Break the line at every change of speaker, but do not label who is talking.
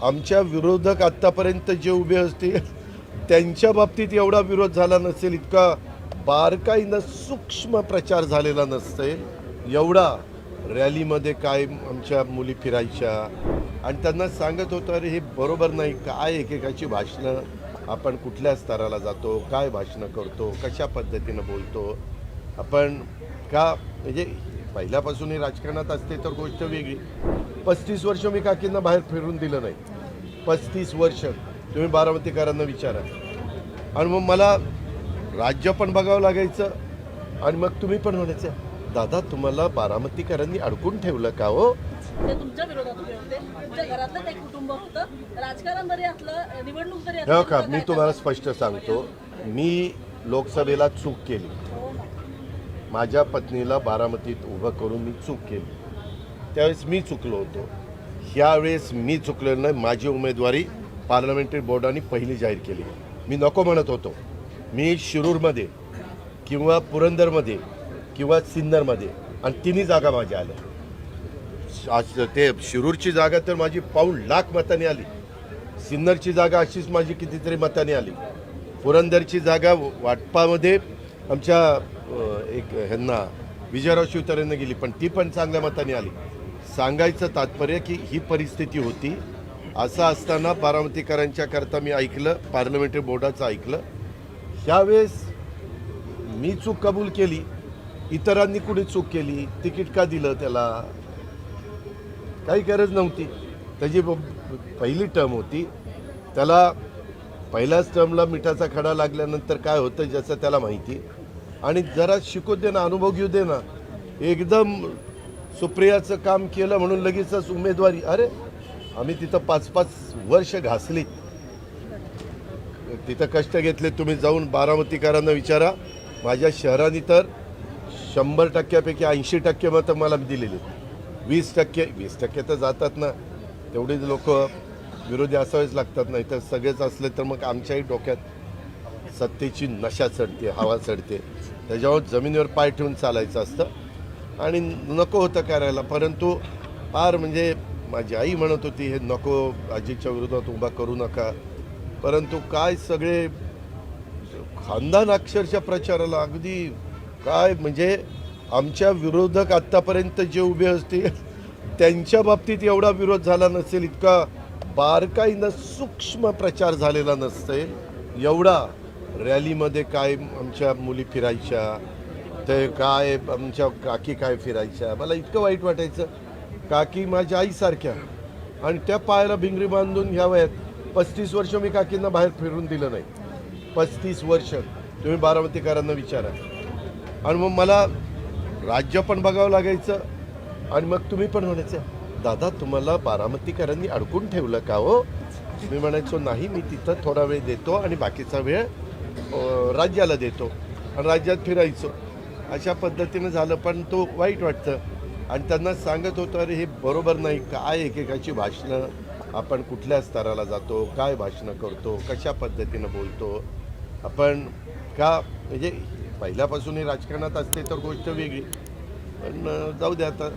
आमच्या विरोधक आत्तापर्यंत जे उभे असतील त्यांच्या बाबतीत एवढा विरोध झाला नसेल, इतका बारकाईनं सूक्ष्म प्रचार झालेला नसेल एवढा रॅलीमध्ये काय आमच्या मुली फिरायच्या आणि त्यांना सांगत होतं अरे हे बरोबर नाही, काय एकेकाची भाषणं, आपण कुठल्या स्तराला जातो, काय भाषणं करतो, कशा पद्धतीनं बोलतो आपण, का म्हणजे पहिल्यापासूनही राजकारणात असते तर गोष्ट वेगळी. 35 वर्ष मी काकींना बाहेर फिरून दिलं नाही. 35 वर्ष तुम्ही बारामतीकरांना विचारा. आणि मग मला राज्य पण बघावं लागायचं आणि मग तुम्ही पण म्हणायचं दादा तुम्हाला बारामतीकरांनी अडकून ठेवलं का हो.
ते तुमच्या विरोधात उभे होते, तुमच्या घरातलं ते कुटुंब होतं, राजकारण जरी असलं, निवडणूक जरी
हो का, मी तुम्हाला स्पष्ट सांगतो, मी लोकसभेला चूक केली. माझ्या पत्नीला बारामतीत उभं करून मी चूक केली. त्यावेळेस मी चुकलो होतो. ह्यावेळेस मी चुकलेलो नाही. माझी उमेदवारी पार्लमेंटरी बोर्डाने पहिली जाहीर केली. मी नको म्हणत होतो. मी शिरूरमध्ये किंवा पुरंदरमध्ये किंवा सिन्नरमध्ये आणि तिन्ही जागा माझ्या आल्या. ते शिरूरची जागा तर माझी 1,00,000 मतांनी आली. सिन्नरची जागा अशीच माझी कितीतरी मतांनी आली. पुरंदरची जागा वाटपामध्ये आमच्या एक ह्यांना विजयराव शिवतारेंना गेली, पण ती पण चांगल्या मताने आली. सांगायचं तात्पर्य की ही परिस्थिती होती. असं असताना बारामतीकरांच्या करता मी ऐकलं, पार्लमेंटरी बोर्डाचं ऐकलं. ह्यावेळेस मी चूक कबूल केली, इतरांनी कुणी चूक केली, तिकीट का दिलं त्याला, काही गरज नव्हती. त्याची पहिली टर्म होती, त्याला पहिल्याच टर्मला मिठाचा खडा लागल्यानंतर काय होतं ज्याचं त्याला माहिती. आणि जरा शिकू दे ना, अनुभव घेऊ दे ना. एकदम सुप्रियाचं काम केलं म्हणून लगेचच उमेदवारी. अरे आम्ही तिथं 5-5 वर्ष घासली, तिथं कष्ट घेतले. तुम्ही जाऊन बारामतीकरांना विचारा. माझ्या शहराने तर 100% 80% मतं मला दिलेली. 20% तर जातात ना, तेवढीच लोक विरोधी असावेच लागतात. नाही तर सगळेच असले तर मग आमच्याही डोक्यात सत्तेची नशा चढते, हवा चढते. त्याच्यावर जमिनीवर पाय ठेवून चालायचं असतं आणि नको होतं करायला. परंतु फार म्हणजे माझी आई म्हणत होती हे नको, आजीच्या विरोधात उभा करू नका. परंतु काय सगळे खानदान अक्षरशः प्रचाराला, अगदी काय म्हणजे आमच्या विरोधक आत्तापर्यंत जे उभे असतील त्यांच्या बाबतीत एवढा विरोध झाला नसेल, इतका बारकाईनं सूक्ष्म प्रचार झालेला नसेल एवढा रॅलीमध्ये काय आमच्या मुली फिरायच्या, ते काय आमच्या काकी काय फिरायच्या. मला इतकं वाईट वाटायचं. काकी माझ्या आईसारख्या आणि त्या पायाला भिंगरी बांधून ह्या वयात 35 वर्ष मी काकींना बाहेर फिरून दिलं नाही. 35 वर्ष तुम्ही बारामतीकरांना विचारा. आणि मग मला राज्य पण बघावं लागायचं आणि मग तुम्ही पण म्हणायचं दादा तुम्हाला बारामतीकरांनी अडकून ठेवलं का हो. मी म्हणायचो नाही, मी तिथं थोडा वेळ देतो आणि बाकीचा वेळ राज्याला देतो आणि राज्यात फिरायचो. अशा पद्धतीनं झालं. पण तो वाईट वाटतं आणि त्यांना सांगत होतं अरे हे बरोबर नाही, काय एकेकाची भाषणं, आपण कुठल्या स्तराला जातो, काय भाषणं करतो, कशा पद्धतीनं बोलतो आपण, का म्हणजे पहिल्यापासूनही राजकारणात असते तर गोष्ट वेगळी. पण जाऊ द्या आता.